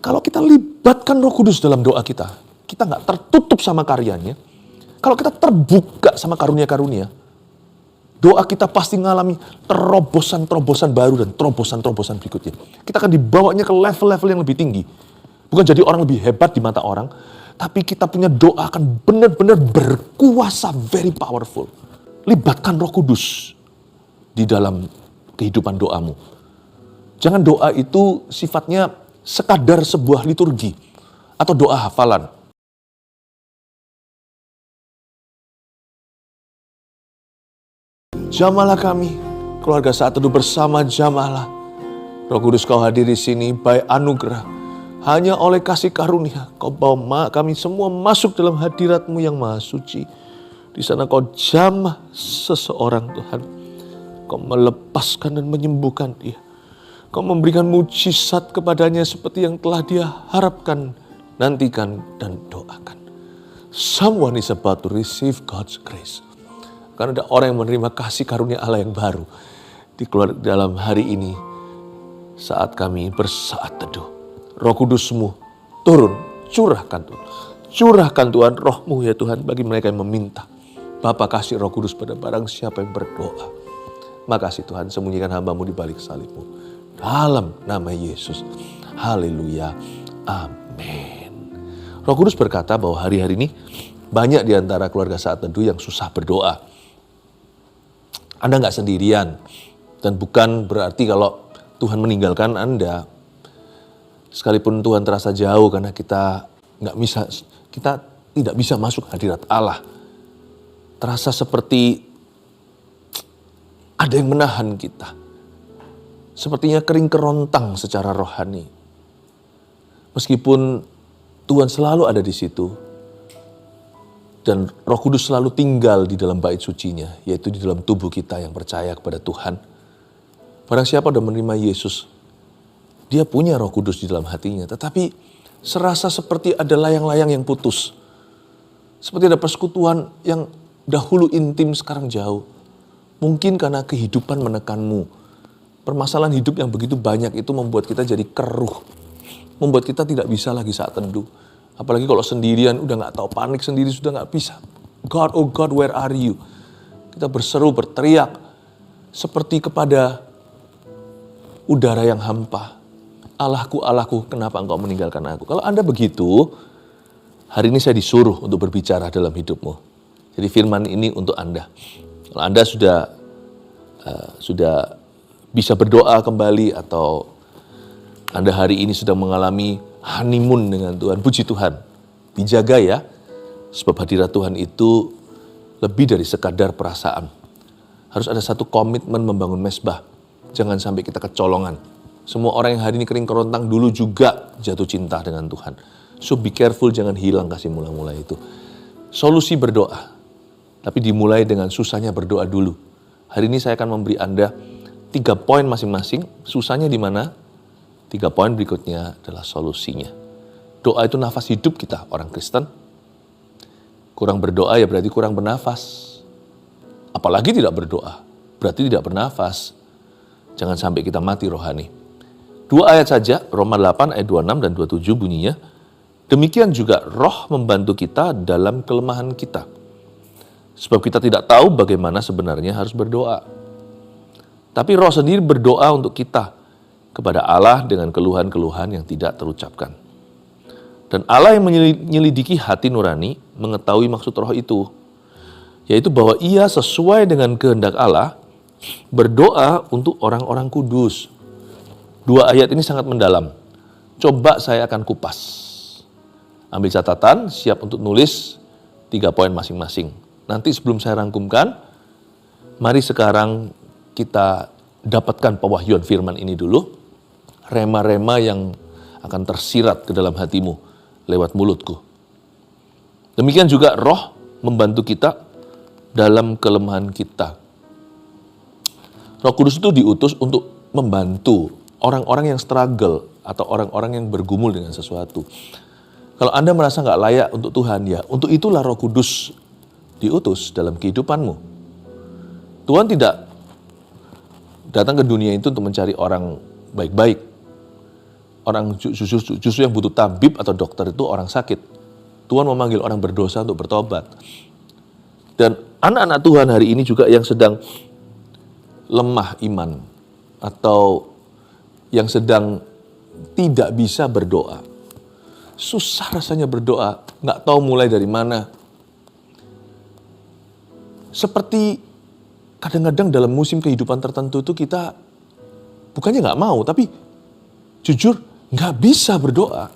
Kalau kita libatkan Roh Kudus dalam doa kita nggak tertutup sama karyanya. Kalau kita terbuka sama karunia-karunia, doa kita pasti mengalami terobosan-terobosan baru dan terobosan-terobosan berikutnya. Kita akan dibawanya ke level-level yang lebih tinggi. Bukan jadi orang lebih hebat di mata orang, tapi kita punya doa akan benar-benar berkuasa, very powerful. Libatkan Roh Kudus di dalam kehidupan doamu. Jangan doa itu sifatnya sekadar sebuah liturgi atau doa hafalan. Jamahlah kami, keluarga Saat Teduh bersama jamahlah. Roh Kudus kau hadir di sini, by anugerah. Hanya oleh kasih karunia, kau bawa kami semua masuk dalam hadirat-Mu yang maha suci. Di sana kau jamah seseorang Tuhan. Kau melepaskan dan menyembuhkan dia. Kau memberikan mujizat kepadanya seperti yang telah dia harapkan, nantikan, dan doakan. Someone is about to receive God's grace. Karena ada orang yang menerima kasih karunia Allah yang baru di dalam hari ini saat kami bersaat teduh. Roh Kudus-Mu turun, curahkan Tuhan. Curahkan Tuhan Roh-Mu ya Tuhan bagi mereka yang meminta. Bapa kasih Roh Kudus pada barang siapa yang berdoa. Makasih Tuhan, sembunyikan hamba-Mu di balik salib-Mu. Dalam nama Yesus. Haleluya. Amin. Roh Kudus berkata bahwa hari-hari ini banyak di antara keluarga Saat Teduh yang susah berdoa. Anda nggak sendirian. Dan bukan berarti kalau Tuhan meninggalkan Anda. Sekalipun Tuhan terasa jauh karena kita tidak bisa masuk hadirat Allah. Terasa seperti ada yang menahan kita. Sepertinya kering kerontang secara rohani. Meskipun Tuhan selalu ada di situ. Dan Roh Kudus selalu tinggal di dalam bait sucinya, yaitu di dalam tubuh kita yang percaya kepada Tuhan. Barang siapa sudah menerima Yesus, dia punya Roh Kudus di dalam hatinya. Tetapi serasa seperti ada layang-layang yang putus. Seperti ada persekutuan yang dahulu intim sekarang jauh. Mungkin karena kehidupan menekanmu. Permasalahan hidup yang begitu banyak itu membuat kita jadi keruh. Membuat kita tidak bisa lagi saat teduh. Apalagi kalau sendirian, udah gak tahu, panik sendiri sudah gak bisa. God, oh God, where are you? Kita berseru, berteriak. Seperti kepada udara yang hampa. Allahku, Allahku, kenapa engkau meninggalkan aku? Kalau Anda begitu, hari ini saya disuruh untuk berbicara dalam hidupmu. Jadi firman ini untuk Anda. Kalau Anda sudah bisa berdoa kembali atau Anda hari ini sedang mengalami honeymoon dengan Tuhan, puji Tuhan. Dijaga ya, sebab hadirat Tuhan itu lebih dari sekadar perasaan. Harus ada satu komitmen membangun mezbah. Jangan sampai kita kecolongan. Semua orang yang hari ini kering kerontang dulu juga jatuh cinta dengan Tuhan. So be careful, jangan hilang kasih mula-mula itu. Solusi berdoa. Tapi dimulai dengan susahnya berdoa dulu. Hari ini saya akan memberi Anda 3 poin masing-masing. Susahnya di mana? 3 poin berikutnya adalah solusinya. Doa itu nafas hidup kita, orang Kristen. Kurang berdoa ya berarti kurang bernafas. Apalagi tidak berdoa, berarti tidak bernafas. Jangan sampai kita mati rohani. 2 ayat saja, Roma 8 ayat 26 dan 27 bunyinya. Demikian juga Roh membantu kita dalam kelemahan kita. Sebab kita tidak tahu bagaimana sebenarnya harus berdoa. Tapi Roh sendiri berdoa untuk kita kepada Allah dengan keluhan-keluhan yang tidak terucapkan. Dan Allah yang menyelidiki hati nurani mengetahui maksud Roh itu, yaitu bahwa ia sesuai dengan kehendak Allah berdoa untuk orang-orang kudus. 2 ayat ini sangat mendalam. Coba saya akan kupas. Ambil catatan, siap untuk nulis 3 poin masing-masing. Nanti sebelum saya rangkumkan, mari sekarang kita dapatkan pewahyuan firman ini dulu. Rema-rema yang akan tersirat ke dalam hatimu lewat mulutku. Demikian juga Roh membantu kita dalam kelemahan kita. Roh Kudus itu diutus untuk membantu orang-orang yang struggle atau orang-orang yang bergumul dengan sesuatu. Kalau Anda merasa nggak layak untuk Tuhan, ya untuk itulah Roh Kudus diutus dalam kehidupanmu. Tuhan tidak datang ke dunia itu untuk mencari orang baik-baik. Orang justru yang butuh tabib atau dokter itu orang sakit. Tuhan memanggil orang berdosa untuk bertobat. Dan anak-anak Tuhan hari ini juga yang sedang lemah iman atau yang sedang tidak bisa berdoa. Susah rasanya berdoa, nggak tahu mulai dari mana. Seperti kadang-kadang dalam musim kehidupan tertentu itu kita bukannya nggak mau, tapi jujur nggak bisa berdoa.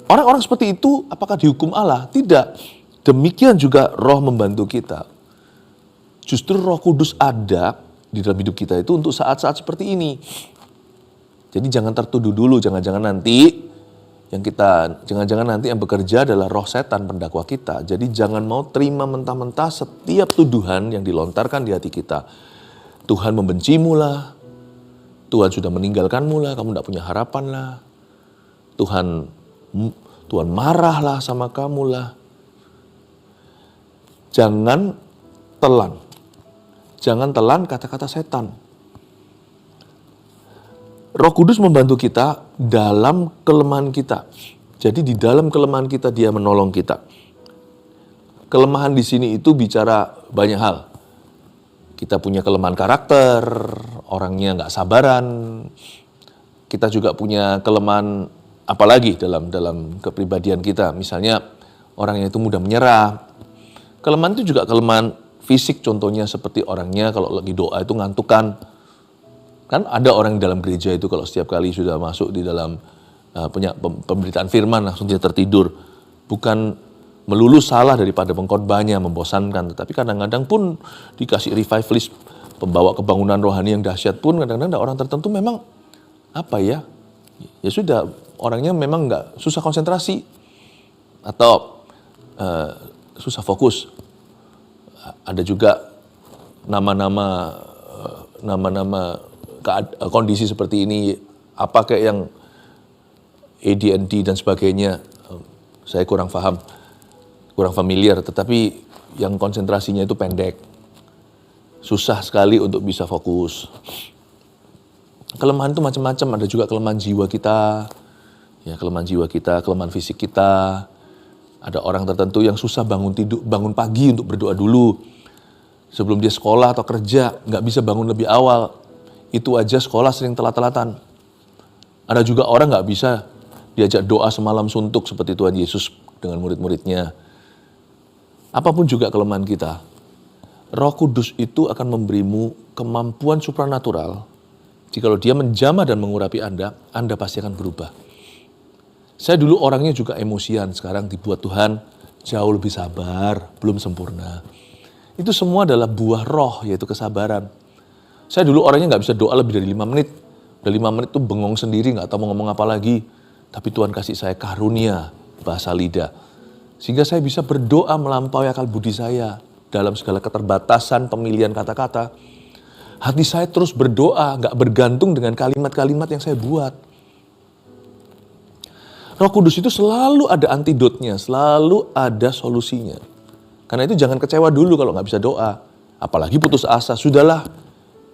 Orang-orang seperti itu apakah dihukum Allah? Tidak. Demikian juga Roh membantu kita. Justru Roh Kudus ada di dalam hidup kita itu untuk saat-saat seperti ini. Jadi jangan tertuduh dulu, jangan-jangan nanti yang bekerja adalah roh setan pendakwa kita. Jadi jangan mau terima mentah-mentah setiap tuduhan yang dilontarkan di hati kita. Tuhan membencimu lah, Tuhan sudah meninggalkanmu lah, kamu tidak punya harapan lah. Tuhan marah lah sama kamu lah. Jangan telan kata-kata setan. Roh Kudus membantu kita dalam kelemahan kita. Jadi di dalam kelemahan kita dia menolong kita. Kelemahan di sini itu bicara banyak hal. Kita punya kelemahan karakter, orangnya nggak sabaran. Kita juga punya kelemahan apalagi dalam kepribadian kita. Misalnya orang yang itu mudah menyerah. Kelemahan itu juga kelemahan fisik, contohnya seperti orangnya kalau lagi doa itu ngantukan. Kan ada orang di dalam gereja itu kalau setiap kali sudah masuk di dalam pemberitaan firman langsung dia tertidur. Bukan melulu salah daripada pengkhotbahnya membosankan, tetapi kadang-kadang pun dikasih revivalist, pembawa kebangunan rohani yang dahsyat pun kadang-kadang ada orang tertentu memang ya sudah orangnya memang nggak susah konsentrasi atau susah fokus. Ada juga nama-nama kondisi seperti ini, apa kayak yang ADHD dan sebagainya, saya kurang familiar, tetapi yang konsentrasinya itu pendek, susah sekali untuk bisa fokus. Kelemahan itu macam-macam, ada juga kelemahan jiwa kita, kelemahan fisik kita. Ada orang tertentu yang susah bangun pagi untuk berdoa dulu. Sebelum dia sekolah atau kerja, nggak bisa bangun lebih awal. Itu aja sekolah sering telat-telatan. Ada juga orang nggak bisa diajak doa semalam suntuk seperti Tuhan Yesus dengan murid-muridnya. Apapun juga kelemahan kita, Roh Kudus itu akan memberimu kemampuan supranatural. Jikalau dia menjamah dan mengurapi Anda pasti akan berubah. Saya dulu orangnya juga emosian, sekarang dibuat Tuhan jauh lebih sabar, belum sempurna. Itu semua adalah buah roh, yaitu kesabaran. Saya dulu orangnya nggak bisa doa lebih dari 5 menit. Udah 5 menit tuh bengong sendiri, nggak tahu mau ngomong apa lagi. Tapi Tuhan kasih saya karunia bahasa lidah. Sehingga saya bisa berdoa melampaui akal budi saya dalam segala keterbatasan pemilihan kata-kata. Hati saya terus berdoa, nggak bergantung dengan kalimat-kalimat yang saya buat. Roh Kudus itu selalu ada antidotnya, selalu ada solusinya. Karena itu jangan kecewa dulu kalau nggak bisa doa. Apalagi putus asa, sudahlah.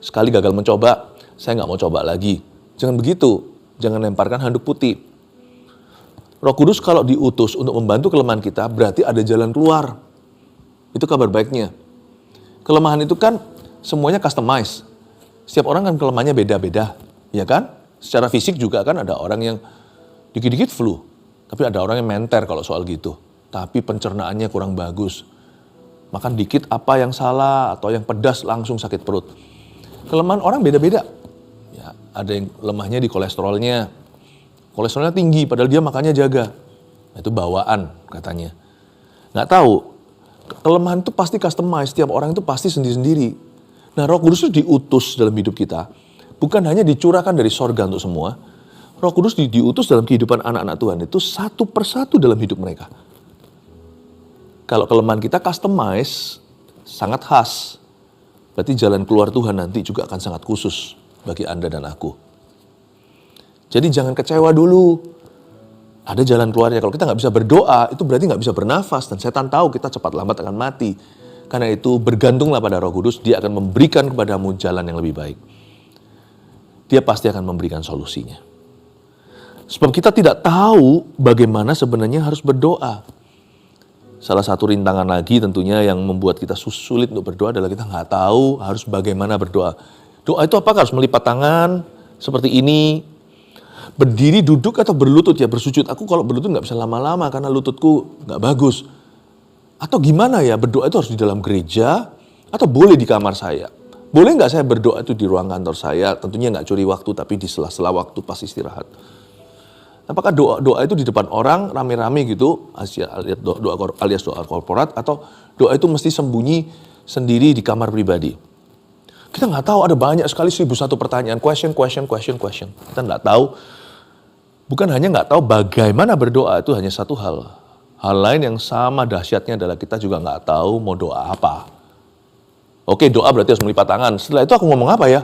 Sekali gagal mencoba, saya nggak mau coba lagi. Jangan begitu, jangan lemparkan handuk putih. Roh Kudus kalau diutus untuk membantu kelemahan kita, berarti ada jalan keluar. Itu kabar baiknya. Kelemahan itu kan semuanya customize. Setiap orang kan kelemahannya beda-beda, ya kan? Secara fisik juga kan ada orang yang dikit-dikit flu, tapi ada orang yang menter kalau soal gitu. Tapi pencernaannya kurang bagus. Makan dikit apa yang salah atau yang pedas langsung sakit perut. Kelemahan orang beda-beda. Ya, ada yang lemahnya di kolesterolnya. Kolesterolnya tinggi padahal dia makannya jaga. Itu bawaan katanya. Nggak tahu. Kelemahan itu pasti customize. Setiap orang itu pasti sendiri-sendiri. Nah, Roh Kudus itu diutus dalam hidup kita. Bukan hanya dicurahkan dari sorga untuk semua. Roh Kudus diutus dalam kehidupan anak-anak Tuhan itu satu persatu dalam hidup mereka. Kalau kelemahan kita customize, sangat khas. Berarti jalan keluar Tuhan nanti juga akan sangat khusus bagi Anda dan aku. Jadi jangan kecewa dulu. Ada jalan keluarnya. Kalau kita nggak bisa berdoa, itu berarti nggak bisa bernafas. Dan setan tahu kita cepat lambat akan mati. Karena itu bergantunglah pada Roh Kudus. Dia akan memberikan kepadamu jalan yang lebih baik. Dia pasti akan memberikan solusinya. Sebab kita tidak tahu bagaimana sebenarnya harus berdoa. Salah satu rintangan lagi tentunya yang membuat kita sulit untuk berdoa adalah kita nggak tahu harus bagaimana berdoa. Doa itu apakah harus melipat tangan seperti ini? Berdiri, duduk, atau berlutut ya, bersujud. Aku kalau berlutut nggak bisa lama-lama karena lututku nggak bagus. Atau gimana ya, berdoa itu harus di dalam gereja atau boleh di kamar saya? Boleh nggak saya berdoa itu di ruang kantor saya? Tentunya nggak curi waktu, tapi di sela-sela waktu pas istirahat. Apakah doa itu di depan orang rame-rame gitu, alias doa korporat, atau doa itu mesti sembunyi sendiri di kamar pribadi? Kita nggak tahu, ada banyak sekali 1001 pertanyaan, question. Kita nggak tahu, bukan hanya nggak tahu bagaimana berdoa, itu hanya satu hal. Hal lain yang sama dahsyatnya adalah kita juga nggak tahu mau doa apa. Oke, doa berarti harus melipat tangan. Setelah itu aku ngomong apa ya?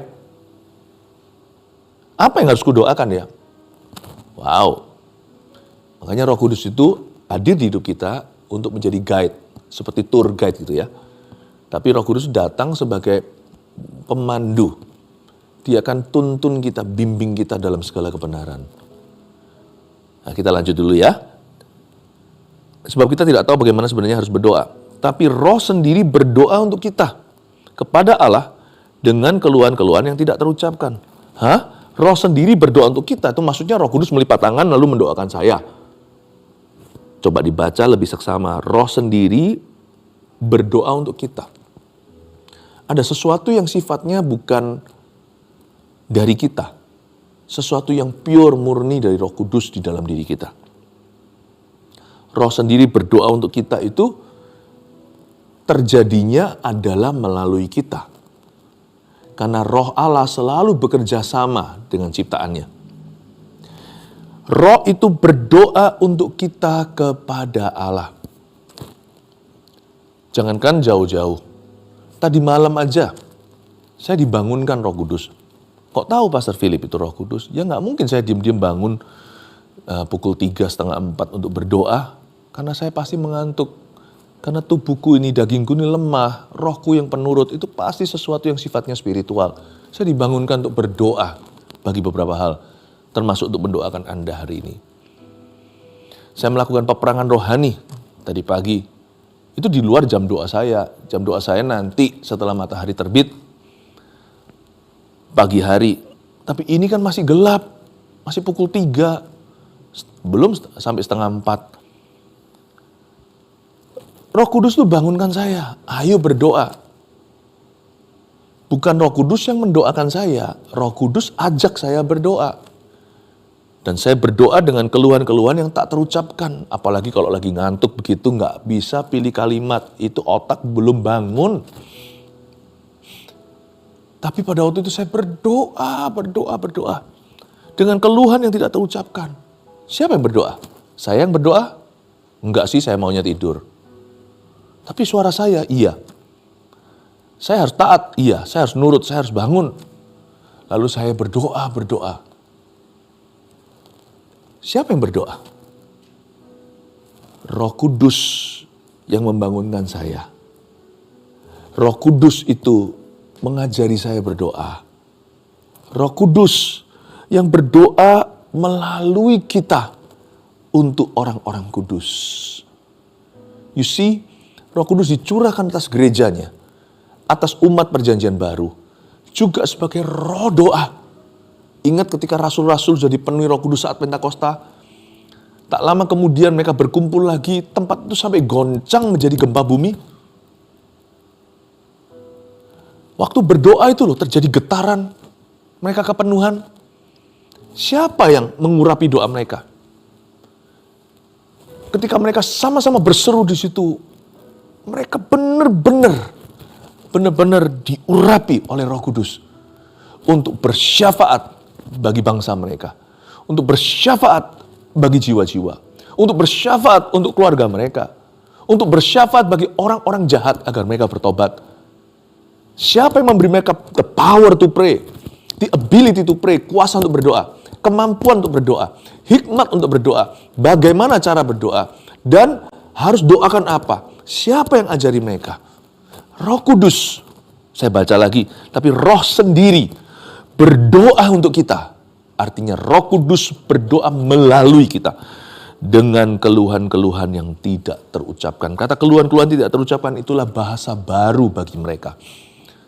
Apa yang harus kudoakan ya? Wow. Makanya Roh Kudus itu hadir di hidup kita untuk menjadi guide, seperti tour guide gitu ya. Tapi Roh Kudus datang sebagai pemandu. Dia akan tuntun kita, bimbing kita dalam segala kebenaran. Nah, kita lanjut dulu ya. Sebab kita tidak tahu bagaimana sebenarnya harus berdoa. Tapi Roh sendiri berdoa untuk kita kepada Allah dengan keluhan-keluhan yang tidak terucapkan. Roh sendiri berdoa untuk kita, itu maksudnya Roh Kudus melipat tangan lalu mendoakan saya. Coba dibaca lebih seksama. Roh sendiri berdoa untuk kita. Ada sesuatu yang sifatnya bukan dari kita. Sesuatu yang pure, murni dari Roh Kudus di dalam diri kita. Roh sendiri berdoa untuk kita itu terjadinya adalah melalui kita. Karena Roh Allah selalu bekerja sama dengan ciptaannya. Roh itu berdoa untuk kita kepada Allah. Jangankan jauh-jauh. Tadi malam aja, saya dibangunkan Roh Kudus. Kok tahu Pastor Philip itu Roh Kudus? Ya nggak mungkin saya diam-diam bangun pukul 3:30, 4 untuk berdoa. Karena saya pasti mengantuk. Karena tubuhku ini, dagingku ini lemah, rohku yang penurut, itu pasti sesuatu yang sifatnya spiritual. Saya dibangunkan untuk berdoa bagi beberapa hal, termasuk untuk mendoakan Anda hari ini. Saya melakukan peperangan rohani tadi pagi. Itu di luar jam doa saya. Jam doa saya nanti setelah matahari terbit, pagi hari. Tapi ini kan masih gelap, masih pukul 3, belum sampai setengah 4. Roh Kudus tuh bangunkan saya, ayo berdoa. Bukan Roh Kudus yang mendoakan saya, Roh Kudus ajak saya berdoa. Dan saya berdoa dengan keluhan-keluhan yang tak terucapkan. Apalagi kalau lagi ngantuk begitu, nggak bisa pilih kalimat, itu otak belum bangun. Tapi pada waktu itu saya berdoa. Dengan keluhan yang tidak terucapkan. Siapa yang berdoa? Saya yang berdoa? Enggak sih, saya maunya tidur. Tapi suara saya, iya. Saya harus taat, iya. Saya harus nurut, saya harus bangun. Lalu saya berdoa. Siapa yang berdoa? Roh Kudus yang membangunkan saya. Roh Kudus itu mengajari saya berdoa. Roh Kudus yang berdoa melalui kita untuk orang-orang kudus. You see, Roh Kudus dicurahkan atas gerejanya, atas umat perjanjian baru, juga sebagai roh doa. Ingat ketika rasul-rasul jadi penuh Roh Kudus saat Pentakosta, tak lama kemudian mereka berkumpul lagi, tempat itu sampai goncang menjadi gempa bumi. Waktu berdoa itu loh terjadi getaran, mereka kepenuhan. Siapa yang mengurapi doa mereka? Ketika mereka sama-sama berseru di situ, mereka benar-benar diurapi oleh Roh Kudus untuk bersyafaat bagi bangsa mereka, untuk bersyafaat bagi jiwa-jiwa, untuk bersyafaat untuk keluarga mereka, untuk bersyafaat bagi orang-orang jahat agar mereka bertobat. Siapa yang memberi mereka the power to pray, the ability to pray, kuasa untuk berdoa, kemampuan untuk berdoa, hikmat untuk berdoa, bagaimana cara berdoa, dan harus doakan apa? Siapa yang ajari mereka? Roh Kudus. Saya baca lagi, tapi Roh sendiri berdoa untuk kita. Artinya Roh Kudus berdoa melalui kita dengan keluhan-keluhan yang tidak terucapkan. Kata keluhan-keluhan tidak terucapkan itulah bahasa baru bagi mereka.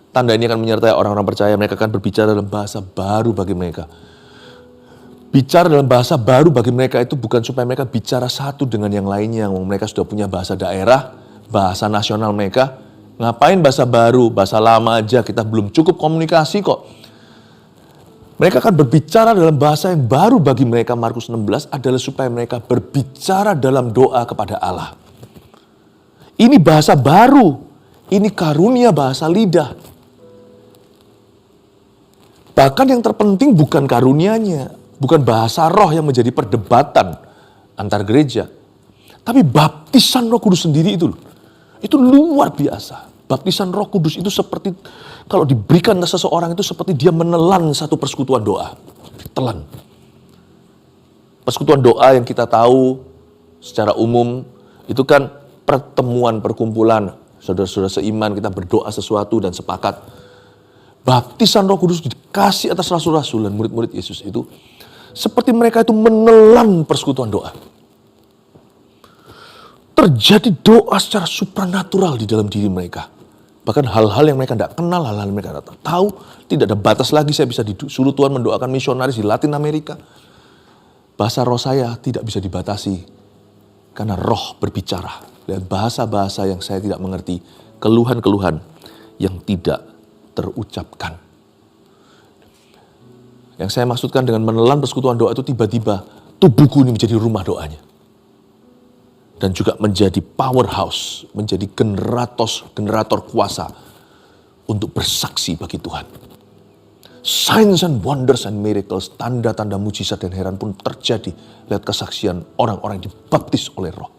Tanda ini akan menyertai orang-orang percaya, mereka akan berbicara dalam bahasa baru bagi mereka. Bicara dalam bahasa baru bagi mereka itu bukan supaya mereka bicara satu dengan yang lainnya. Mereka sudah punya bahasa daerah, bahasa nasional mereka. Ngapain bahasa baru, bahasa lama aja, kita belum cukup komunikasi kok. Mereka akan berbicara dalam bahasa yang baru bagi mereka. Markus 16 adalah supaya mereka berbicara dalam doa kepada Allah. Ini bahasa baru, ini karunia bahasa lidah. Bahkan yang terpenting bukan karunianya, bukan bahasa roh yang menjadi perdebatan antar gereja. Tapi baptisan Roh Kudus sendiri itu luar biasa. Baptisan Roh Kudus itu seperti, kalau diberikan ke seseorang itu seperti dia menelan satu persekutuan doa. Ditelan. Persekutuan doa yang kita tahu secara umum itu kan pertemuan, perkumpulan. Saudara-saudara seiman kita berdoa sesuatu dan sepakat. Baptisan Roh Kudus dikasih atas rasul-rasul dan murid-murid Yesus itu seperti mereka itu menelan persekutuan doa. Terjadi doa secara supranatural di dalam diri mereka. Bahkan hal-hal yang mereka tidak kenal, hal-hal yang mereka tidak tahu, tidak ada batas lagi. Saya bisa disuruh Tuhan mendoakan misionaris di Latin Amerika. Bahasa roh saya tidak bisa dibatasi karena roh berbicara. Dan bahasa-bahasa yang saya tidak mengerti, keluhan-keluhan yang tidak terucapkan. Yang saya maksudkan dengan menelan persekutuan doa itu tiba-tiba tubuhku ini menjadi rumah doanya. Dan juga menjadi powerhouse, menjadi generator kuasa untuk bersaksi bagi Tuhan. Signs and wonders and miracles, tanda-tanda mujizat dan heran pun terjadi lewat kesaksian orang-orang yang dibaptis oleh Roh.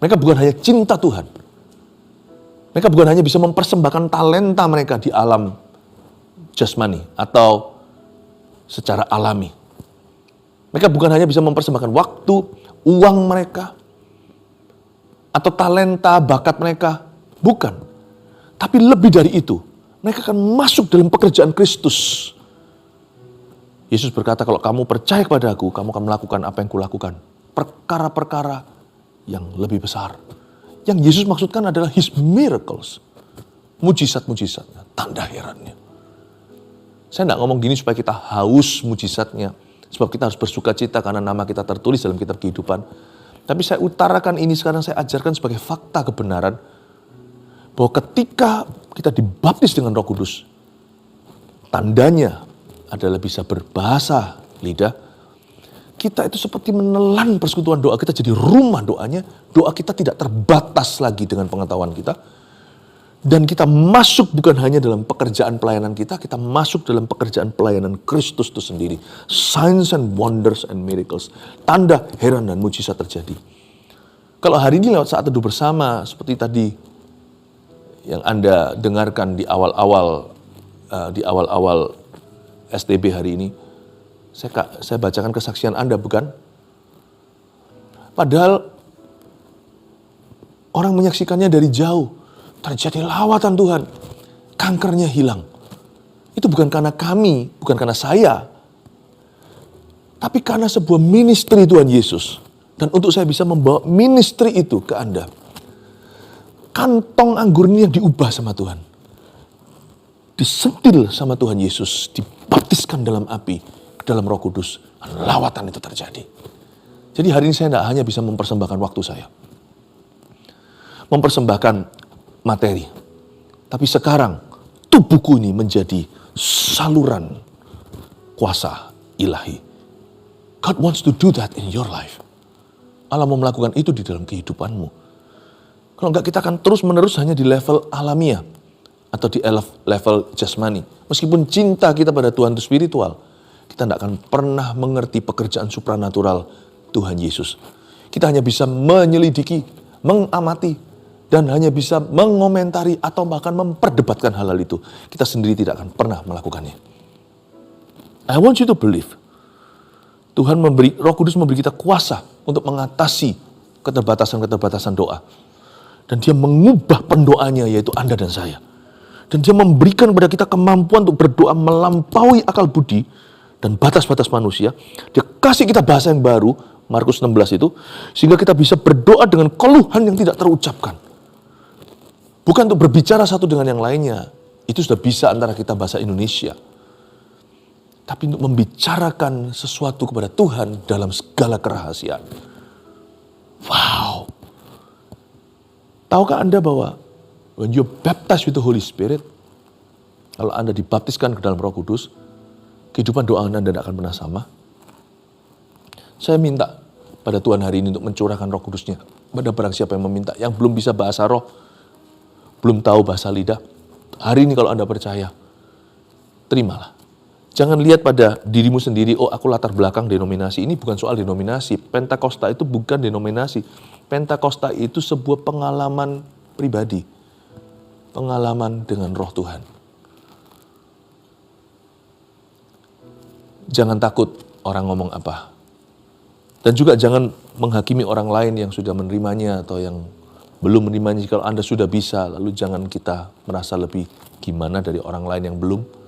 Mereka bukan hanya cinta Tuhan. Mereka bukan hanya bisa mempersembahkan talenta mereka di alam jasmani atau secara alami. Mereka bukan hanya bisa mempersembahkan waktu, uang mereka, atau talenta, bakat mereka. Bukan. Tapi lebih dari itu, mereka akan masuk dalam pekerjaan Kristus. Yesus berkata, kalau kamu percaya kepada aku, kamu akan melakukan apa yang kulakukan. Perkara-perkara yang lebih besar. Yang Yesus maksudkan adalah His miracles. Mujizat-mujizatnya, tanda herannya. Saya tidak ngomong gini supaya kita haus mujizatnya. Sebab kita harus bersuka cita karena nama kita tertulis dalam kitab kehidupan. Tapi saya utarakan ini sekarang, saya ajarkan sebagai fakta kebenaran. Bahwa ketika kita dibaptis dengan Roh Kudus, tandanya adalah bisa berbahasa lidah. Kita itu seperti menelan persekutuan doa, kita jadi rumah doanya. Doa kita tidak terbatas lagi dengan pengetahuan kita. Dan kita masuk bukan hanya dalam pekerjaan pelayanan kita masuk dalam pekerjaan pelayanan Kristus itu sendiri. Signs and wonders and miracles. Tanda, heran dan mujizat terjadi. Kalau hari ini lewat saat teduh bersama, seperti tadi yang Anda dengarkan di awal-awal STB hari ini, saya bacakan kesaksian Anda, bukan? Padahal orang menyaksikannya dari jauh. Terjadi lawatan Tuhan. Kankernya hilang. Itu bukan karena kami, bukan karena saya. Tapi karena sebuah ministry Tuhan Yesus. Dan untuk saya bisa membawa ministry itu ke Anda. Kantong anggur ini yang diubah sama Tuhan. Disentil sama Tuhan Yesus. Dibaptiskan dalam api, dalam Roh Kudus. Lawatan itu terjadi. Jadi hari ini saya tidak hanya bisa mempersembahkan waktu saya. Mempersembahkan materi. Tapi sekarang tubuhku ini menjadi saluran kuasa ilahi. God wants to do that in your life. Allah mau melakukan itu di dalam kehidupanmu. Kalau enggak, kita akan terus menerus hanya di level alamiah atau di level jasmani. Meskipun cinta kita pada Tuhan itu spiritual, kita tidak akan pernah mengerti pekerjaan supranatural Tuhan Yesus. Kita hanya bisa menyelidiki, mengamati, dan hanya bisa mengomentari atau bahkan memperdebatkan hal-hal itu. Kita sendiri tidak akan pernah melakukannya. I want you to believe. Tuhan Roh Kudus memberi kita kuasa untuk mengatasi keterbatasan-keterbatasan doa. Dan dia mengubah pendoanya, yaitu Anda dan saya. Dan dia memberikan kepada kita kemampuan untuk berdoa melampaui akal budi dan batas-batas manusia. Dia kasih kita bahasa yang baru, Markus 16 itu, sehingga kita bisa berdoa dengan keluhan yang tidak terucapkan. Bukan untuk berbicara satu dengan yang lainnya. Itu sudah bisa antara kita bahasa Indonesia. Tapi untuk membicarakan sesuatu kepada Tuhan dalam segala kerahasiaan. Wow. Tahukah Anda bahwa when you baptized with the Holy Spirit, kalau Anda dibaptiskan ke dalam Roh Kudus, kehidupan doa Anda tidak akan pernah sama. Saya minta pada Tuhan hari ini untuk mencurahkan Roh Kudusnya pada barang siapa yang meminta, yang belum bisa bahasa roh, belum tahu bahasa lidah. Hari ini kalau Anda percaya, terimalah. Jangan lihat pada dirimu sendiri, oh aku latar belakang denominasi. Ini bukan soal denominasi. Pentakosta itu bukan denominasi. Pentakosta itu sebuah pengalaman pribadi. Pengalaman dengan Roh Tuhan. Jangan takut orang ngomong apa. Dan juga jangan menghakimi orang lain yang sudah menerimanya atau yang belum menerimanya. Kalau Anda sudah bisa, lalu jangan kita merasa lebih gimana dari orang lain yang belum.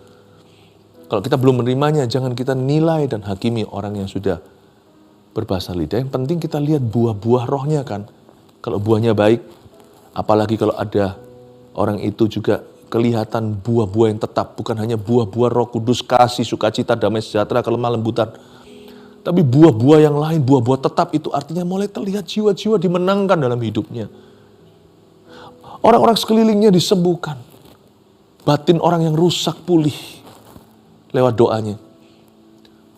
Kalau kita belum menerimanya, jangan kita nilai dan hakimi orang yang sudah berbahasa lidah. Yang penting kita lihat buah-buah rohnya kan. Kalau buahnya baik, apalagi kalau ada orang itu juga kelihatan buah-buah yang tetap. Bukan hanya buah-buah Roh Kudus, kasih, sukacita, damai sejahtera, kelemah lembutan. Tapi buah-buah yang lain, buah-buah tetap itu artinya mulai terlihat jiwa-jiwa dimenangkan dalam hidupnya. Orang-orang sekelilingnya disembuhkan. Batin orang yang rusak pulih lewat doanya.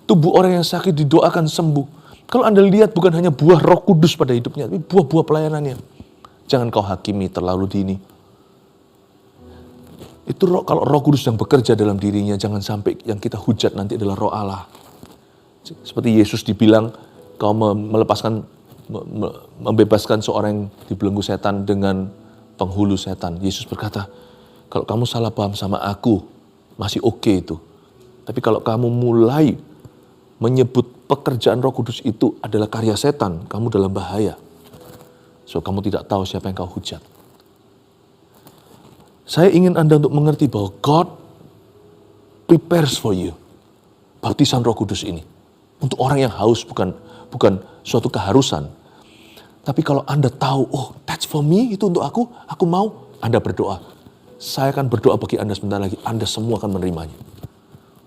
Tubuh orang yang sakit didoakan sembuh. Kalau Anda lihat bukan hanya buah Roh Kudus pada hidupnya, tapi buah-buah pelayanannya. Jangan kau hakimi terlalu dini. Itu kalau Roh Kudus yang bekerja dalam dirinya, jangan sampai yang kita hujat nanti adalah Roh Allah. Seperti Yesus dibilang, kau membebaskan seorang yang dibelenggu setan dengan penghulu setan. Yesus berkata, kalau kamu salah paham sama aku, masih oke itu. Tapi kalau kamu mulai menyebut pekerjaan Roh Kudus itu adalah karya setan, kamu dalam bahaya. So, kamu tidak tahu siapa yang kau hujat. Saya ingin Anda untuk mengerti bahwa God prepares for you baptisan Roh Kudus ini. Untuk orang yang haus, bukan suatu keharusan. Tapi kalau Anda tahu, oh that's for me, itu untuk aku mau, Anda berdoa. Saya akan berdoa bagi Anda sebentar lagi, Anda semua akan menerimanya.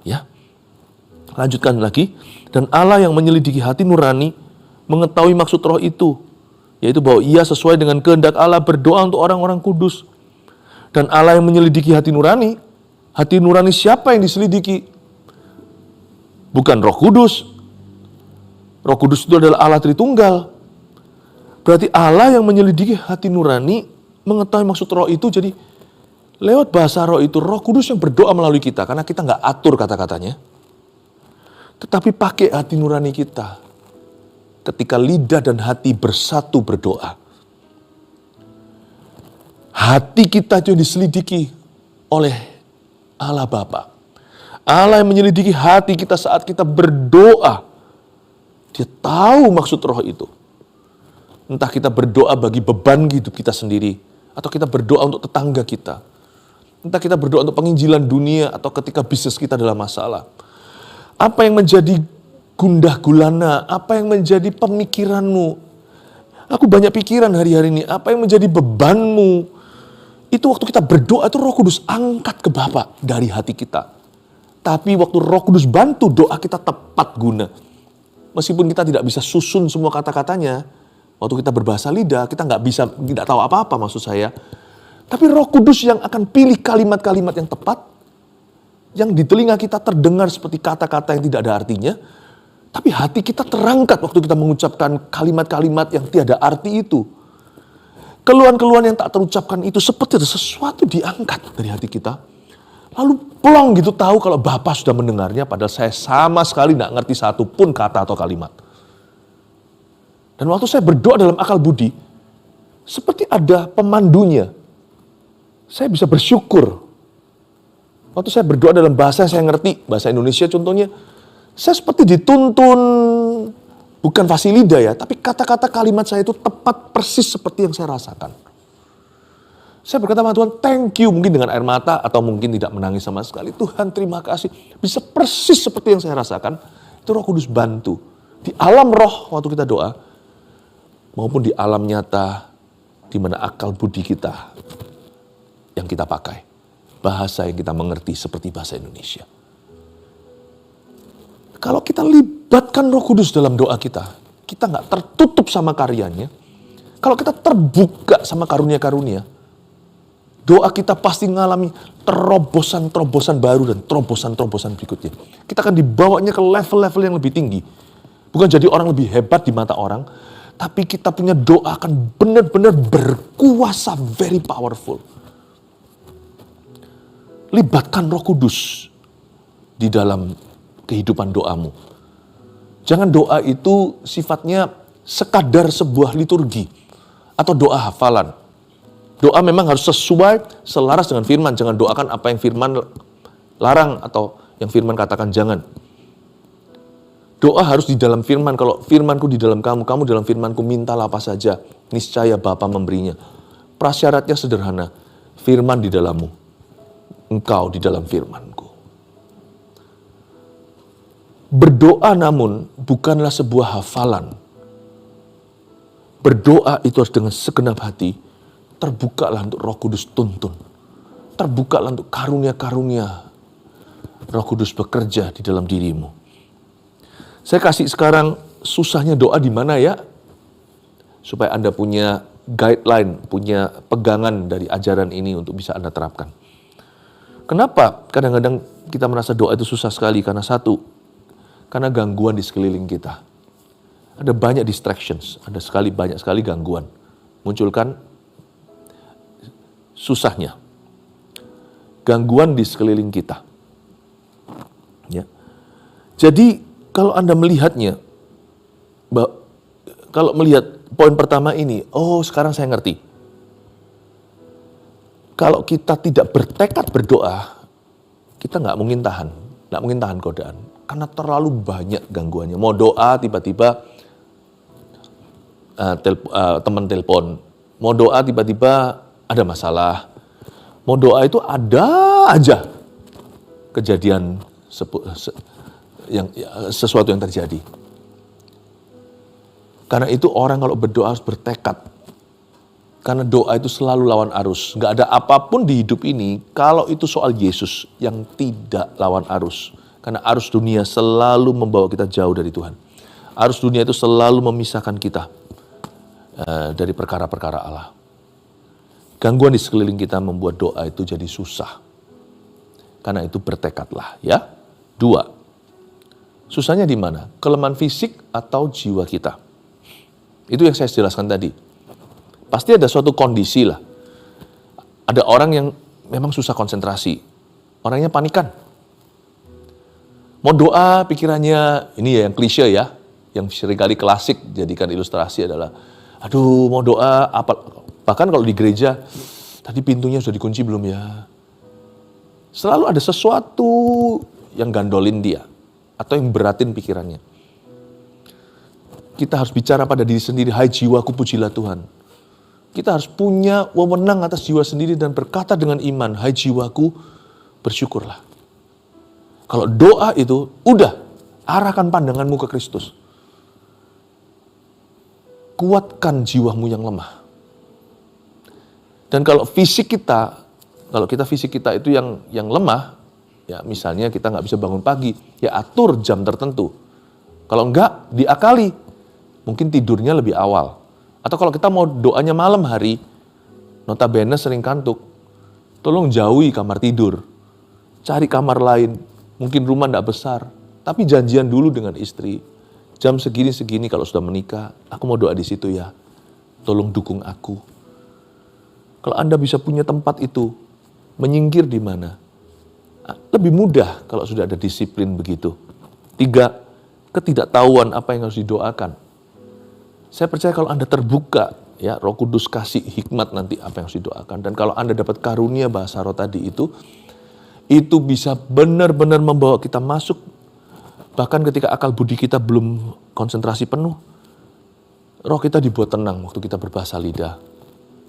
Ya, lanjutkan lagi. Dan Allah yang menyelidiki hati nurani mengetahui maksud roh itu, yaitu bahwa ia sesuai dengan kehendak Allah berdoa untuk orang-orang kudus. Dan Allah yang menyelidiki hati nurani siapa yang diselidiki? Bukan Roh Kudus. Roh Kudus itu adalah Allah Tritunggal. Berarti Allah yang menyelidiki hati nurani mengetahui maksud roh itu. Jadi lewat bahasa roh itu, Roh Kudus yang berdoa melalui kita. Karena kita nggak atur kata-katanya. Tetapi pakai hati nurani kita. Ketika lidah dan hati bersatu berdoa. Hati kita itu diselidiki oleh Allah Bapa. Allah yang menyelidiki hati kita saat kita berdoa. Dia tahu maksud roh itu. Entah kita berdoa bagi beban hidup kita sendiri. Atau kita berdoa untuk tetangga kita. Entah kita berdoa untuk penginjilan dunia atau ketika bisnis kita dalam masalah. Apa yang menjadi gundah gulana? Apa yang menjadi pemikiranmu? Aku banyak pikiran hari-hari ini. Apa yang menjadi bebanmu? Itu waktu kita berdoa itu Roh Kudus angkat ke Bapa dari hati kita. Tapi waktu Roh Kudus bantu doa kita tepat guna. Meskipun kita tidak bisa susun semua kata-katanya. Waktu kita berbahasa lidah kita tidak tahu apa-apa maksud saya. Tapi Roh Kudus yang akan pilih kalimat-kalimat yang tepat, yang di telinga kita terdengar seperti kata-kata yang tidak ada artinya, tapi hati kita terangkat waktu kita mengucapkan kalimat-kalimat yang tiada arti itu. Keluhan-keluhan yang tak terucapkan itu seperti ada sesuatu diangkat dari hati kita. Lalu plong gitu tahu kalau Bapa sudah mendengarnya, padahal saya sama sekali tidak ngerti satu pun kata atau kalimat. Dan waktu saya berdoa dalam akal budi, seperti ada pemandunya. Saya bisa bersyukur. Waktu saya berdoa dalam bahasa yang saya ngerti, bahasa Indonesia contohnya, saya seperti dituntun, bukan fasilida ya, tapi kata-kata kalimat saya itu tepat persis seperti yang saya rasakan. Saya berkata sama Tuhan, thank you. Mungkin dengan air mata atau mungkin tidak menangis sama sekali. Tuhan terima kasih. Bisa persis seperti yang saya rasakan. Itu Roh Kudus bantu. Di alam roh waktu kita doa, maupun di alam nyata, di mana akal budi kita yang kita pakai. Bahasa yang kita mengerti seperti bahasa Indonesia. Kalau kita libatkan Roh Kudus dalam doa kita nggak tertutup sama karyanya. Kalau kita terbuka sama karunia-karunia, doa kita pasti mengalami terobosan-terobosan baru dan terobosan-terobosan berikutnya. Kita akan dibawanya ke level-level yang lebih tinggi. Bukan jadi orang lebih hebat di mata orang, tapi kita punya doa akan benar-benar berkuasa, very powerful. Libatkan Roh Kudus di dalam kehidupan doamu. Jangan doa itu sifatnya sekadar sebuah liturgi atau doa hafalan. Doa memang harus sesuai, selaras dengan firman. Jangan doakan apa yang firman larang atau yang firman katakan jangan. Doa harus di dalam firman. Kalau firmanku di dalam kamu, kamu dalam firmanku, mintalah apa saja. Niscaya Bapa memberinya. Prasyaratnya sederhana. Firman di dalammu. Engkau di dalam firmanku. Berdoa namun bukanlah sebuah hafalan. Berdoa itu harus dengan segenap hati. Terbukalah untuk Roh Kudus tuntun. Terbukalah untuk karunia-karunia Roh Kudus bekerja di dalam dirimu. Saya kasih sekarang susahnya doa di mana ya? Supaya Anda punya guideline, punya pegangan dari ajaran ini untuk bisa Anda terapkan. Kenapa kadang-kadang kita merasa doa itu susah sekali? Karena satu, karena gangguan di sekeliling kita. Ada banyak distractions, banyak sekali gangguan. Munculkan susahnya. Gangguan di sekeliling kita. Ya. Jadi kalau Anda melihatnya, kalau melihat poin pertama ini, oh sekarang saya ngerti. Kalau kita tidak bertekad berdoa, kita nggak mungkin tahan godaan. Karena terlalu banyak gangguannya. Mau doa tiba-tiba teman telepon. Mau doa tiba-tiba ada masalah. Mau doa itu ada aja kejadian sesuatu yang terjadi. Karena itu orang kalau berdoa harus bertekad. Karena doa itu selalu lawan arus. Gak ada apapun di hidup ini kalau itu soal Yesus yang tidak lawan arus. Karena arus dunia selalu membawa kita jauh dari Tuhan. Arus dunia itu selalu memisahkan kita dari perkara-perkara Allah. Gangguan di sekeliling kita membuat doa itu jadi susah. Karena itu bertekadlah ya. 2. Susahnya di mana? Kelemahan fisik atau jiwa kita. Itu yang saya jelaskan tadi. Pasti ada suatu kondisi lah. Ada orang yang memang susah konsentrasi. Orangnya panikan. Mau doa pikirannya, ini ya yang klise ya. Yang seringkali klasik jadikan ilustrasi adalah, aduh mau doa, apa? Bahkan kalau di gereja, tadi pintunya sudah dikunci belum ya? Selalu ada sesuatu yang gandolin dia. Atau yang beratin pikirannya. Kita harus bicara pada diri sendiri, hai jiwaku pujilah Tuhan. Kita harus punya wewenang atas jiwa sendiri dan berkata dengan iman, hai jiwaku, bersyukurlah. Kalau doa itu, udah, arahkan pandanganmu ke Kristus. Kuatkan jiwamu yang lemah. Dan kalau fisik kita itu yang lemah, ya misalnya kita nggak bisa bangun pagi, ya atur jam tertentu. Kalau enggak, diakali. Mungkin tidurnya lebih awal. Atau kalau kita mau doanya malam hari, notabene sering kantuk, tolong jauhi kamar tidur. Cari kamar lain, mungkin rumah tidak besar, tapi janjian dulu dengan istri. Jam segini-segini kalau sudah menikah, aku mau doa di situ ya. Tolong dukung aku. Kalau Anda bisa punya tempat itu, menyingkir di mana? Lebih mudah kalau sudah ada disiplin begitu. 3, ketidaktahuan apa yang harus didoakan. Saya percaya kalau Anda terbuka, ya Roh Kudus kasih hikmat nanti apa yang harus didoakan. Dan kalau Anda dapat karunia bahasa roh tadi itu bisa benar-benar membawa kita masuk. Bahkan ketika akal budi kita belum konsentrasi penuh, roh kita dibuat tenang waktu kita berbahasa lidah.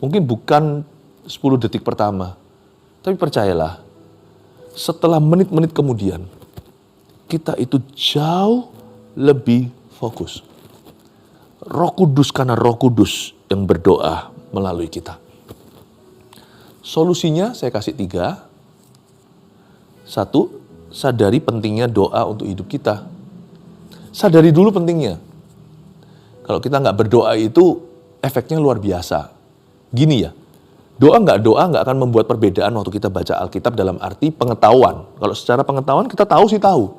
Mungkin bukan 10 detik pertama. Tapi percayalah, setelah menit-menit kemudian, kita itu jauh lebih fokus. Roh Kudus, karena Roh Kudus yang berdoa melalui kita. Solusinya saya kasih 3. 1, sadari pentingnya doa untuk hidup kita. Sadari dulu pentingnya. Kalau kita nggak berdoa itu efeknya luar biasa. Gini ya, doa nggak akan membuat perbedaan waktu kita baca Alkitab dalam arti pengetahuan. Kalau secara pengetahuan kita tahu sih tahu.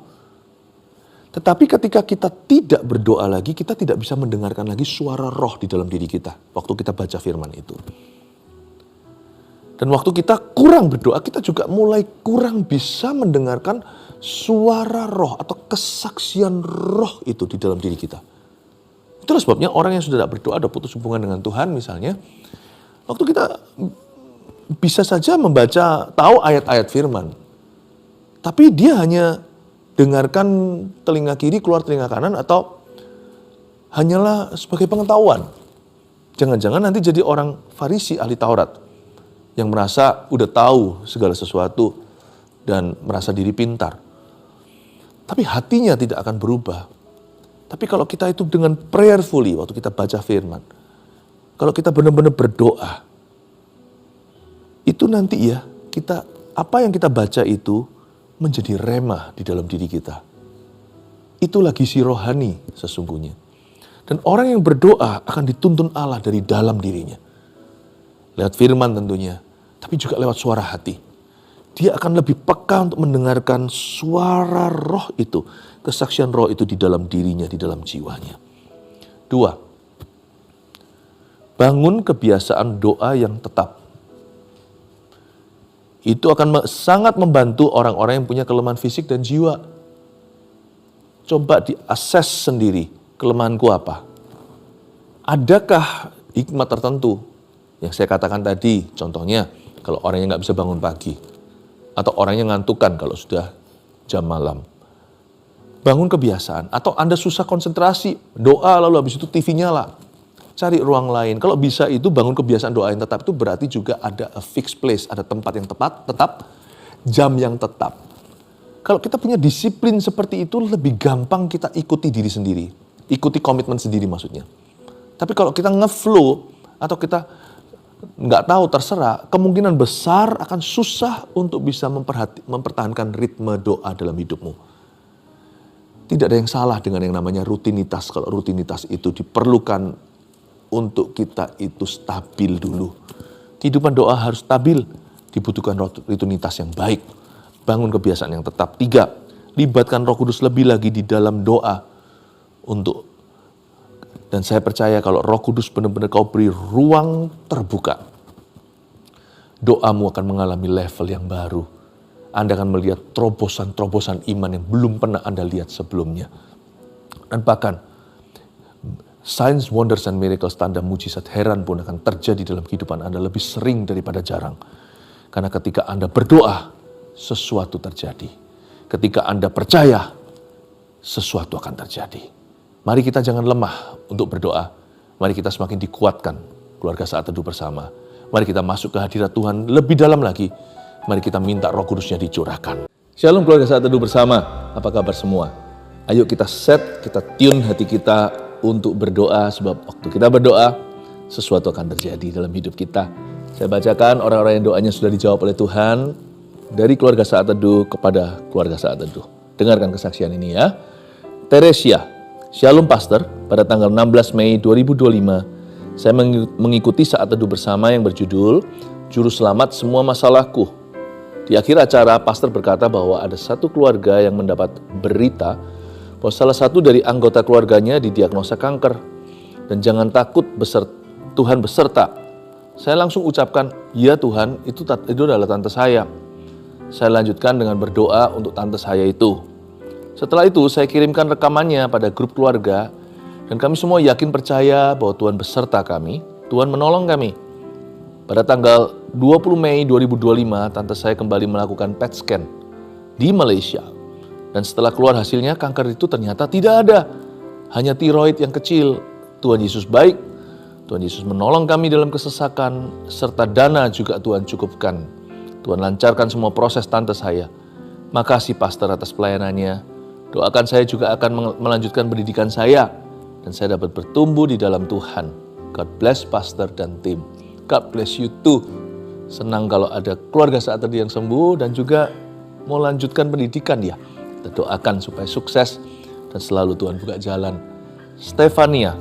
Tetapi ketika kita tidak berdoa lagi, kita tidak bisa mendengarkan lagi suara roh di dalam diri kita waktu kita baca firman itu. Dan waktu kita kurang berdoa, kita juga mulai kurang bisa mendengarkan suara roh atau kesaksian roh itu di dalam diri kita. Itulah sebabnya orang yang sudah tidak berdoa, ada putus hubungan dengan Tuhan misalnya, waktu kita bisa saja membaca, tahu ayat-ayat firman, tapi dia hanya dengarkan telinga kiri, keluar telinga kanan, atau hanyalah sebagai pengetahuan. Jangan-jangan nanti jadi orang Farisi ahli Taurat yang merasa udah tahu segala sesuatu dan merasa diri pintar. Tapi hatinya tidak akan berubah. Tapi kalau kita itu dengan prayerfully waktu kita baca firman, kalau kita benar-benar berdoa, itu nanti ya kita, apa yang kita baca itu menjadi rema di dalam diri kita. Itulah gizi rohani sesungguhnya. Dan orang yang berdoa akan dituntun Allah dari dalam dirinya. Lewat firman tentunya, tapi juga lewat suara hati. Dia akan lebih peka untuk mendengarkan suara roh itu, kesaksian roh itu di dalam dirinya, di dalam jiwanya. 2, bangun kebiasaan doa yang tetap. Itu akan sangat membantu orang-orang yang punya kelemahan fisik dan jiwa. Coba diakses sendiri, kelemahanku apa? Adakah hikmat tertentu yang saya katakan tadi, contohnya kalau orang yang nggak bisa bangun pagi, atau orang yang ngantukan kalau sudah jam malam. Bangun kebiasaan, atau Anda susah konsentrasi, doa lalu habis itu TV nyala. Cari ruang lain. Kalau bisa itu bangun kebiasaan doa yang tetap, itu berarti juga ada a fixed place, ada tempat yang tetap, jam yang tetap. Kalau kita punya disiplin seperti itu, lebih gampang kita ikuti diri sendiri. Ikuti komitmen sendiri maksudnya. Tapi kalau kita nge-flow, atau kita nggak tahu, terserah, kemungkinan besar akan susah untuk bisa mempertahankan ritme doa dalam hidupmu. Tidak ada yang salah dengan yang namanya rutinitas. Kalau rutinitas itu diperlukan untuk kita itu stabil dulu. Kehidupan doa harus stabil, dibutuhkan rutinitas yang baik. Bangun kebiasaan yang tetap. 3, libatkan Roh Kudus lebih lagi di dalam doa. Dan saya percaya kalau Roh Kudus benar-benar kau beri ruang terbuka, doamu akan mengalami level yang baru. Anda akan melihat terobosan-terobosan iman yang belum pernah Anda lihat sebelumnya. Dan bahkan signs, wonders, and miracles, tanda mujizat heran pun akan terjadi dalam kehidupan Anda lebih sering daripada jarang. Karena ketika Anda berdoa, sesuatu terjadi. Ketika Anda percaya, sesuatu akan terjadi. Mari kita jangan lemah untuk berdoa. Mari kita semakin dikuatkan, keluarga Saat Teduh bersama. Mari kita masuk ke hadirat Tuhan lebih dalam lagi. Mari kita minta Roh Kudusnya dicurahkan. Shalom keluarga Saat Teduh bersama. Apa kabar semua? Ayo kita kita tune hati kita untuk berdoa. Sebab waktu kita berdoa, sesuatu akan terjadi dalam hidup kita. Saya bacakan orang-orang yang doanya sudah dijawab oleh Tuhan. Dari keluarga Saat Teduh kepada keluarga Saat Teduh. Dengarkan kesaksian ini ya. Teresia, Shalom Pastor, pada tanggal 16 Mei 2025, saya mengikuti Saat Teduh bersama yang berjudul Juru Selamat Semua Masalahku. Di akhir acara, Pastor berkata bahwa ada satu keluarga yang mendapat berita bahwa salah satu dari anggota keluarganya didiagnosa kanker. Dan jangan takut, Tuhan beserta. Saya langsung ucapkan, ya Tuhan, itu adalah tante saya. Saya lanjutkan dengan berdoa untuk tante saya itu. Setelah itu saya kirimkan rekamannya pada grup keluarga dan kami semua yakin percaya bahwa Tuhan beserta kami, Tuhan menolong kami. Pada tanggal 20 Mei 2025, tante saya kembali melakukan PET scan di Malaysia. Dan setelah keluar hasilnya, kanker itu ternyata tidak ada. Hanya tiroid yang kecil. Tuhan Yesus baik. Tuhan Yesus menolong kami dalam kesesakan, serta dana juga Tuhan cukupkan. Tuhan lancarkan semua proses tante saya. Makasih pastor atas pelayanannya. Doakan saya juga akan melanjutkan pendidikan saya, dan saya dapat bertumbuh di dalam Tuhan. God bless pastor dan tim. God bless you too. Senang kalau ada keluarga saat tadi yang sembuh dan juga mau lanjutkan pendidikan ya. Kita doakan supaya sukses dan selalu Tuhan buka jalan. Stefania,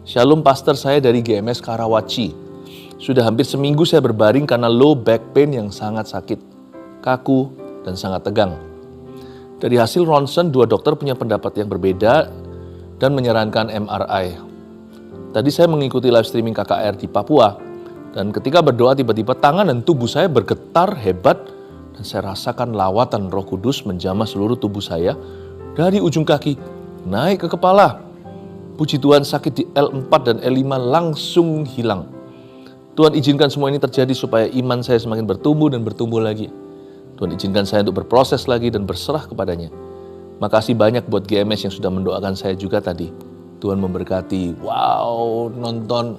Shalom pastor, saya dari GMS Karawaci. Sudah hampir seminggu saya berbaring karena low back pain yang sangat sakit, kaku dan sangat tegang. Dari hasil ronsen, 2 dokter punya pendapat yang berbeda dan menyarankan MRI. Tadi saya mengikuti live streaming KKR di Papua, dan ketika berdoa tiba-tiba tangan dan tubuh saya bergetar hebat, dan saya rasakan lawatan Roh Kudus menjamah seluruh tubuh saya dari ujung kaki naik ke kepala. Puji Tuhan, sakit di L4 dan L5 langsung hilang. Tuhan izinkan semua ini terjadi supaya iman saya semakin bertumbuh dan bertumbuh lagi. Tuhan izinkan saya untuk berproses lagi dan berserah kepadanya. Makasih banyak buat GMS yang sudah mendoakan saya juga tadi. Tuhan memberkati. Wow, nonton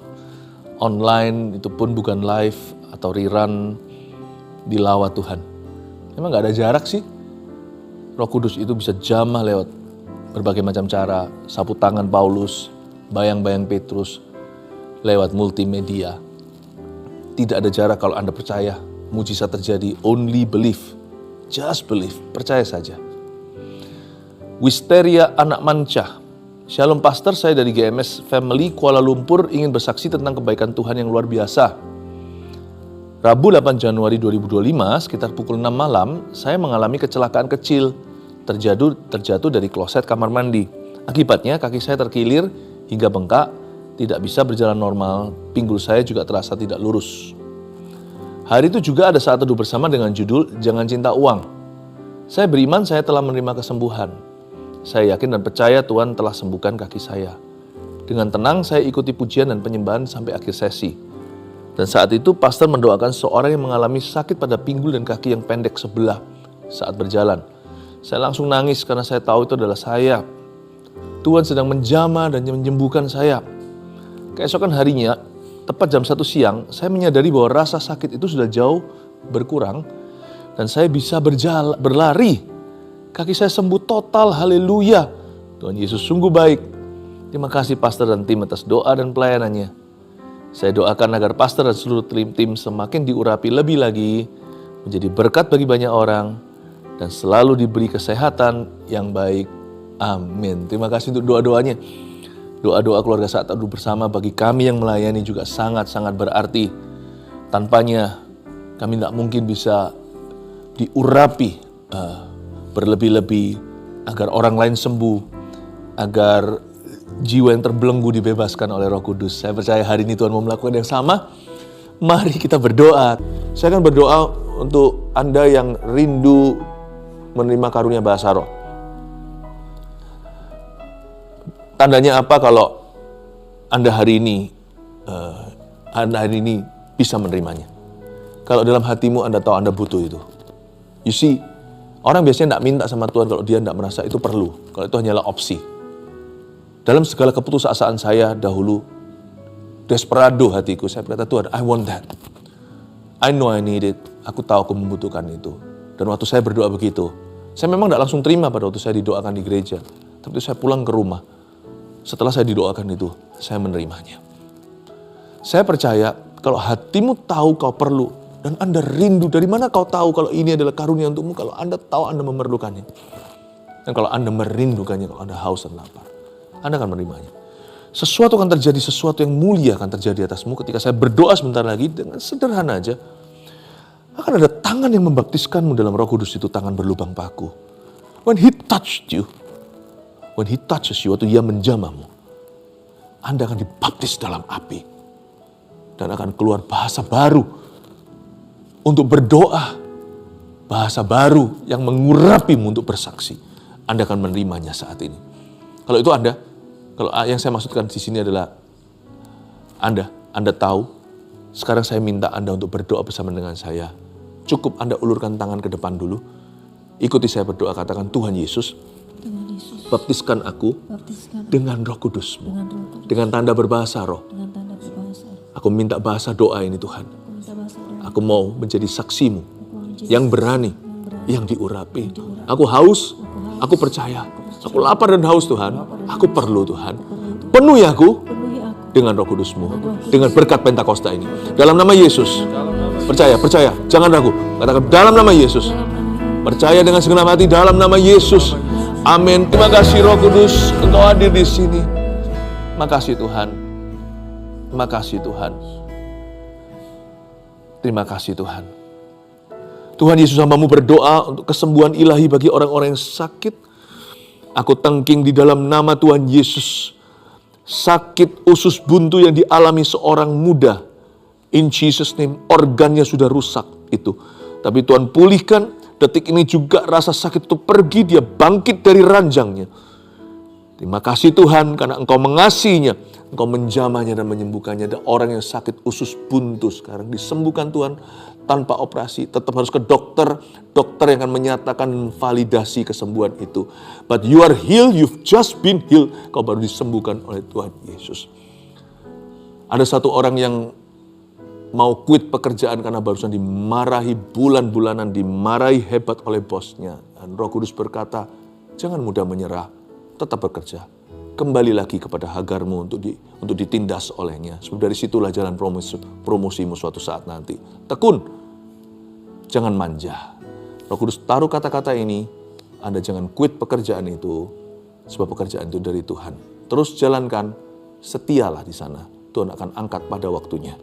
online itu pun bukan live atau rerun, dilawat Tuhan. Emang gak ada jarak sih? Roh Kudus itu bisa jamah lewat berbagai macam cara, sapu tangan Paulus, bayang-bayang Petrus, lewat multimedia. Tidak ada jarak kalau Anda percaya, mujizat terjadi. Only believe, just believe, percaya saja. Wisteria Anak Manca, Shalom pastor, saya dari GMS Family Kuala Lumpur ingin bersaksi tentang kebaikan Tuhan yang luar biasa. Rabu 8 Januari 2025, sekitar pukul 6 malam, saya mengalami kecelakaan kecil. Terjatuh dari kloset kamar mandi. Akibatnya kaki saya terkilir hingga bengkak, tidak bisa berjalan normal, pinggul saya juga terasa tidak lurus. Hari itu juga ada saat teduh bersama dengan judul Jangan Cinta Uang. Saya beriman saya telah menerima kesembuhan. Saya yakin dan percaya Tuhan telah sembuhkan kaki saya. Dengan tenang saya ikuti pujian dan penyembahan sampai akhir sesi. Dan saat itu pastor mendoakan seorang yang mengalami sakit pada pinggul dan kaki yang pendek sebelah saat berjalan. Saya langsung nangis karena saya tahu itu adalah saya. Tuhan sedang menjamah dan menyembuhkan saya. Keesokan harinya, tepat jam 1 siang, saya menyadari bahwa rasa sakit itu sudah jauh berkurang dan saya bisa berlari. Kaki saya sembuh total, haleluya. Tuhan Yesus sungguh baik. Terima kasih pastor dan tim atas doa dan pelayanannya. Saya doakan agar pastor dan seluruh tim semakin diurapi lebih lagi, menjadi berkat bagi banyak orang, dan selalu diberi kesehatan yang baik. Amin. Terima kasih untuk doa-doanya. Doa-doa keluarga saat teduh bersama bagi kami yang melayani juga sangat-sangat berarti. Tanpanya kami tidak mungkin bisa diurapi berlebih-lebih agar orang lain sembuh, agar jiwa yang terbelenggu dibebaskan oleh Roh Kudus. Saya percaya hari ini Tuhan mau melakukan yang sama. Mari kita berdoa. Saya akan berdoa untuk Anda yang rindu menerima karunia bahasa roh. Tandanya apa kalau Anda hari ini bisa menerimanya? Kalau dalam hatimu Anda tahu Anda butuh itu. You see, orang biasanya tidak minta sama Tuhan kalau dia tidak merasa itu perlu. Kalau itu hanyalah opsi. Dalam segala keputusasaan saya dahulu, desperado hatiku, saya berkata, Tuhan, I want that. I know I need it. Aku tahu aku membutuhkan itu. Dan waktu saya berdoa begitu, saya memang tidak langsung terima pada waktu saya didoakan di gereja. Tapi saya pulang ke rumah. Setelah saya didoakan itu, saya menerimanya. Saya percaya kalau hatimu tahu kau perlu dan Anda rindu, dari mana kau tahu kalau ini adalah karunia untukmu? Kalau Anda tahu Anda memerlukannya. Dan kalau Anda merindukannya, kalau Anda haus dan lapar, Anda akan menerimanya. Sesuatu akan terjadi, sesuatu yang mulia akan terjadi atasmu ketika saya berdoa sebentar lagi dengan sederhana aja. Akan ada tangan yang membaptiskanmu dalam Roh Kudus, itu tangan berlubang paku. When He touched you, when He touches you, waktu Dia menjamahmu, Anda akan dibaptis dalam api. Dan akan keluar bahasa baru untuk berdoa. Bahasa baru yang mengurapimu untuk bersaksi. Anda akan menerimanya saat ini. Kalau itu Anda, kalau yang saya maksudkan di sini adalah Anda tahu, sekarang saya minta Anda untuk berdoa bersama dengan saya. Cukup Anda ulurkan tangan ke depan dulu. Ikuti saya berdoa, katakan, Tuhan Yesus, baptiskan aku dengan Roh Kudus-Mu, dengan tanda berbahasa roh. Aku minta bahasa doa ini Tuhan. Minta bahasa doa. Aku mau menjadi saksimu Menjadi yang berani, yang diurapi. Aku haus, aku percaya. Aku lapar dan haus Tuhan. Aku perlu Tuhan. Penuhi aku penuhi aku dengan Roh Kudus-Mu, dengan berkat Pentakosta ini. Dalam nama Yesus. Percaya, jangan ragu. Katakan dalam nama Yesus. Percaya dengan segenap hati dalam nama Yesus. Amin. Terima kasih Roh Kudus, Engkau hadir di sini. Makasih Tuhan. Makasih Tuhan. Terima kasih Tuhan. Tuhan Yesus, hamba-Mu berdoa untuk kesembuhan ilahi bagi orang-orang yang sakit. Aku tengking di dalam nama Tuhan Yesus. Sakit usus buntu yang dialami seorang muda. In Jesus name, organnya sudah rusak itu. Tapi Tuhan pulihkan, detik ini juga rasa sakit itu pergi, dia bangkit dari ranjangnya. Terima kasih Tuhan karena Engkau mengasihinya, Engkau menjamahnya dan menyembuhkannya. Ada orang yang sakit usus buntu sekarang disembuhkan Tuhan tanpa operasi. Tetap harus ke dokter yang akan menyatakan validasi kesembuhan itu. But you are healed, you've just been healed. Kau baru disembuhkan oleh Tuhan Yesus. Ada satu orang yang mau quit pekerjaan karena barusan dimarahi bulan-bulanan, dimarahi hebat oleh bosnya. Dan Roh Kudus berkata, jangan mudah menyerah, tetap bekerja. Kembali lagi kepada Hagarmu untuk ditindas olehnya. Sebab dari situlah jalan promosimu suatu saat nanti. Tekun, jangan manja. Roh Kudus taruh kata-kata ini, Anda jangan quit pekerjaan itu, sebab pekerjaan itu dari Tuhan. Terus jalankan, setialah di sana. Tuhan akan angkat pada waktunya.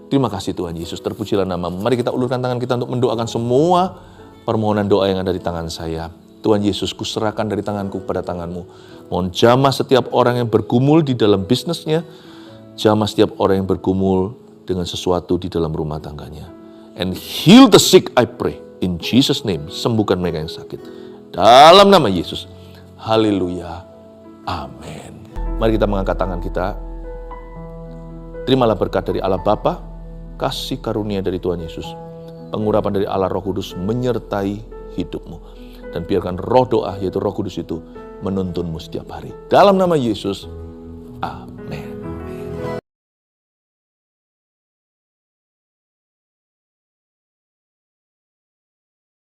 Terima kasih Tuhan Yesus, terpujilah nama-Mu. Mari kita ulurkan tangan kita untuk mendoakan semua permohonan doa yang ada di tangan saya. Tuhan Yesus, kuserahkan dari tanganku kepada tangan-Mu. Mohon jamah setiap orang yang bergumul di dalam bisnisnya, jamah setiap orang yang bergumul dengan sesuatu di dalam rumah tangganya. And heal the sick, I pray. In Jesus' name, sembuhkan mereka yang sakit. Dalam nama Yesus. Haleluya. Amin. Mari kita mengangkat tangan kita. Terimalah berkat dari Allah Bapa, kasih karunia dari Tuhan Yesus, pengurapan dari Allah Roh Kudus menyertai hidupmu. Dan biarkan roh doa, yaitu Roh Kudus itu, menuntunmu setiap hari. Dalam nama Yesus, amin.